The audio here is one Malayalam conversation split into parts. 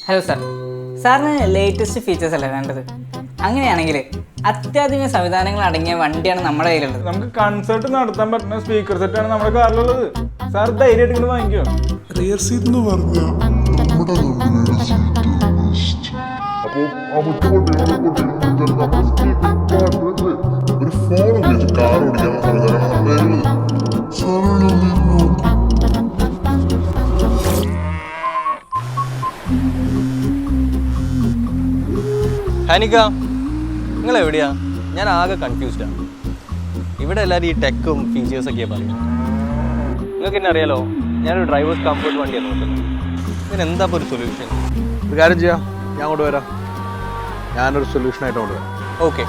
ഹലോ സാർ, സാറിന് ലേറ്റസ്റ്റ് ഫീച്ചേഴ്സ് അല്ലേ വേണ്ടത്? അങ്ങനെയാണെങ്കിൽ അത്യാധുനിക സംവിധാനങ്ങൾ അടങ്ങിയ വണ്ടിയാണ് നമ്മുടെ കയ്യിലുള്ളത്. നമുക്ക് കൺസേർട്ട് നടത്താൻ പറ്റുന്ന സ്പീക്കർ സെറ്റാണ് നമ്മുടെ കാറിലുള്ളത്. സാർ ധൈര്യമായിട്ട് ഇങ്ങോട്ട് വാങ്ങിക്കോ. റിയർ സീറ്റ് എന്ന് പറഞ്ഞാൽ നമ്മുടെ അപ്പോൾ ആ ഒരു ഫോൺ ഉപയോഗിച്ച് കാർ ഓടിക്കാനുള്ള സംവിധാനമാണ് നമ്മുടെ ഹനിക, നിങ്ങൾ എവിടെയാ? ഞാൻ ആകെ കൺഫ്യൂസ്ഡാണ്. ഇവിടെ എല്ലാവരും ഈ ടെക്കും ഫീച്ചേഴ്സൊക്കെയാണ് പറയുന്നത്. നിങ്ങൾക്ക് എന്നെ അറിയാലോ, ഞാനൊരു ഡ്രൈവേഴ്സ് കംഫർട്ട് വണ്ടിയാണ് നോക്കുന്നത്. ഇതിനെന്താ ഇപ്പോൾ ഒരു സൊല്യൂഷൻ? ഒരു കാര്യം ചെയ്യാം, ഞാൻ അങ്ങോട്ട് വരാം. ഞാനൊരു സൊല്യൂഷനായിട്ട് അങ്ങോട്ട് വരാം. ഓക്കെ.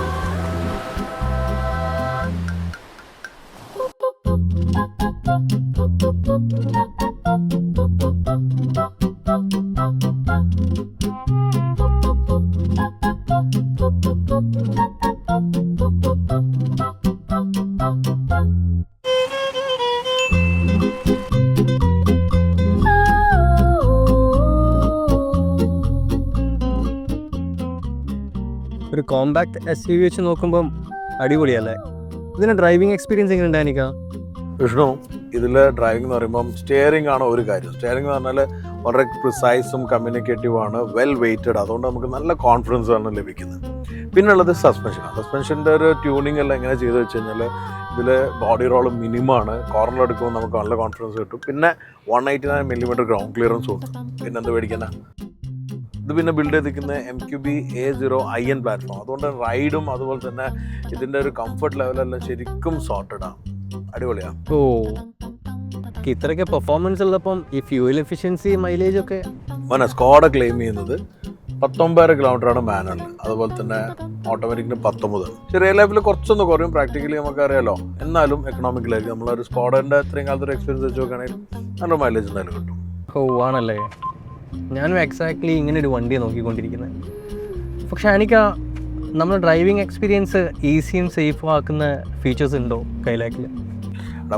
ഒരു കോമ്പാക്ട് SUV വെച്ച് നോക്കുമ്പം അടിപൊളിയല്ലേ? ഇതിന് ഡ്രൈവിംഗ് എക്സ്പീരിയൻസ് എങ്ങനെ ഉണ്ടായിരിക്കുക? വിഷ്ണു, ഇതിൽ ഡ്രൈവിംഗ് എന്ന് പറയുമ്പം സ്റ്റിയറിംഗ് ആണ് ഒരു കാര്യം. സ്റ്റിയറിംഗ് എന്ന് പറഞ്ഞാൽ വളരെ പ്രിസൈസും കമ്മ്യൂണിക്കേറ്റീവാണ്, വെൽ വെയ്റ്റഡ്. അതുകൊണ്ട് നമുക്ക് നല്ല കോൺഫിഡൻസ് ആണ് ലഭിക്കുന്നത്. പിന്നെ ഉള്ളത് സസ്പെൻഷനാണ്. സസ്പെൻഷൻ്റെ ഒരു ട്യൂണിംഗ് എല്ലാം എങ്ങനെ ചെയ്ത് വെച്ച് കഴിഞ്ഞാൽ ഇതിൽ ബോഡി റോള് മിനിമമാണ്. കോർണർ എടുക്കുമ്പോൾ നമുക്ക് നല്ല കോൺഫിഡൻസ് കിട്ടും. പിന്നെ 189 mm ഗ്രൗണ്ട് ക്ലിയറൻസും ഉണ്ട്. പിന്നെ എന്ത് പേടിക്കാനാ? ഇത് പിന്നെ ബിൽഡ് ചെയ്തിരിക്കുന്ന MQB A0iN പ്ലാറ്റ്ഫോം. അതുകൊണ്ട് റൈഡും അതുപോലെ തന്നെ ഇതിൻ്റെ ഒരു കംഫർട്ട് ലെവലെല്ലാം ശരിക്കും സോർട്ടഡ് ആണ്. അടിപൊളിയാണ്. ഓ, ഇത്രയൊക്കെ പെർഫോമൻസ് ഉള്ളപ്പം ഈ ഫ്യൂവൽ എഫിഷ്യൻസി മൈലേജ് ഒക്കെ സ്കോഡ ക്ലെയിം ചെയ്യുന്നത് 19 കിലോമീറ്ററാണ് മാനുവൽ. അതുപോലെ തന്നെ ഓട്ടോമാറ്റിക്കിന് 19. ചെറിയ ലെവലിൽ കുറച്ചൊന്ന് കുറയും, പ്രാക്ടിക്കലി നമുക്കറിയാലോ. എന്നാലും എക്കണോമിക്കലായിരിക്കും. നമ്മളൊരു സ്കോഡൻ്റെ ഇത്രയും കാലത്ത് ഒരു എക്സ്പീരിയൻസ് വെച്ച് നോക്കുകയാണെങ്കിൽ നല്ല മൈലേജ് എന്തായാലും കിട്ടും. ഓ ആണല്ലേ? ഞാനും എക്സാക്ട്ലി ഇങ്ങനെ ഒരു വണ്ടിയാണ് നോക്കിക്കൊണ്ടിരിക്കുന്നത്. പക്ഷേ എനിക്ക് നമ്മൾ ഡ്രൈവിംഗ് എക്സ്പീരിയൻസ് ഈസിയും സേഫും ആക്കുന്ന ഫീച്ചേഴ്സ് ഉണ്ടോ കൈലാക്കിൽ?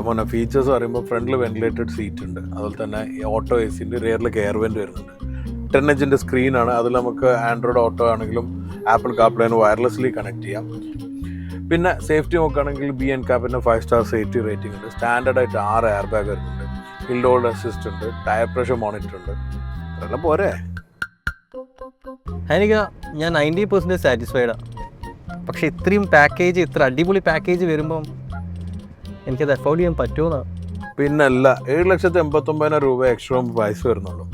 മോനെ, ഫീച്ചേഴ്സ് പറയുമ്പോൾ ഫ്രണ്ടിൽ വെന്റിലേറ്റഡ് സീറ്റ് ഉണ്ട്. അതുപോലെ തന്നെ ഓട്ടോ AC ഉണ്ട്. റിയറിൽ കെയർ വെൻ്റ് വരുന്നുണ്ട്. 10 ഇഞ്ചിൻ്റെ സ്ക്രീനാണ്. അതിൽ നമുക്ക് ആൻഡ്രോയിഡ് ഓട്ടോ ആണെങ്കിലും ആപ്പിൾ കാർപ്ലേന് വയർലെസ്ലി കണക്ട് ചെയ്യാം. പിന്നെ സേഫ്റ്റി നോക്കുകയാണെങ്കിൽ BNCAPൻ്റെ 5 സ്റ്റാർ സേഫ്റ്റി റേറ്റിംഗ് ഉണ്ട്. സ്റ്റാൻഡേർഡായിട്ട് 6 എയർ ബാഗ് വരുന്നുണ്ട്. ഹിൽ ഹോൾഡ് അസിസ്റ്റ് ഉണ്ട്. ടയർ പ്രഷർ മോണിറ്റർ ഉണ്ട്. അതെല്ലാം പോരെ? എനിക്ക് ഞാൻ 90% സാറ്റിസ്ഫൈഡാണ്. പക്ഷേ ഇത്രയും പാക്കേജ്, ഇത്ര അടിപൊളി പാക്കേജ് വരുമ്പം എനിക്കത് അഫോർഡ് ചെയ്യാൻ പറ്റുമെന്നാണ്. പിന്നല്ല, 7,89,000 രൂപ എക്സ്ട്രാ പ്രൈസ് വരുന്നുള്ളൂ.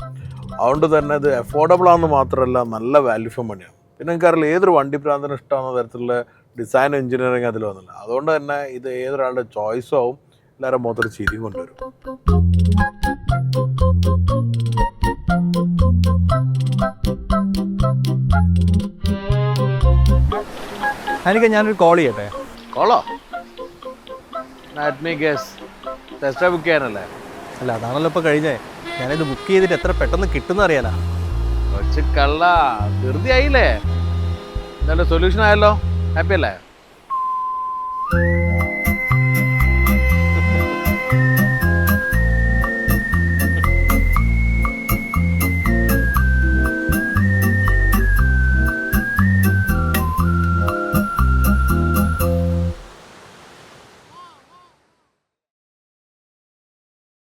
അതുകൊണ്ട് തന്നെ ഇത് അഫോർഡബിൾ ആണെന്ന് മാത്രമല്ല, നല്ല വാല്യൂ ഫോർ മണിയാണ്. പിന്നെ എനിക്കറിയില്ല, ഏതൊരു വണ്ടി പ്രാന്തന് ഇഷ്ടമാകുന്ന തരത്തിലുള്ള ഡിസൈൻ എഞ്ചിനീയറിങ് അതിൽ വന്നില്ല. അതുകൊണ്ട് തന്നെ ഇത് ഏതൊരാളുടെ ചോയ്സും ആവും. എല്ലാവരും മൊത്തത്തിൽ ചിരിയും കൊണ്ടുവരും. എനിക്ക് ഞാനൊരു കോൾ ചെയ്യട്ടെ? കോളോ? ടെസ്റ്റ് ബുക്ക് ചെയ്യാനല്ലേ? അല്ല, അതാണല്ലോ ഇപ്പോൾ കഴിഞ്ഞേ. ഞാനിത് ബുക്ക് ചെയ്തിട്ട് എത്ര പെട്ടെന്ന് കിട്ടുമെന്ന് അറിയാനാ. കുറച്ച് കള്ള ധൃതി ആയില്ലേ? എന്തായാലും സൊല്യൂഷൻ ആയല്ലോ. ഹാപ്പി അല്ലേ?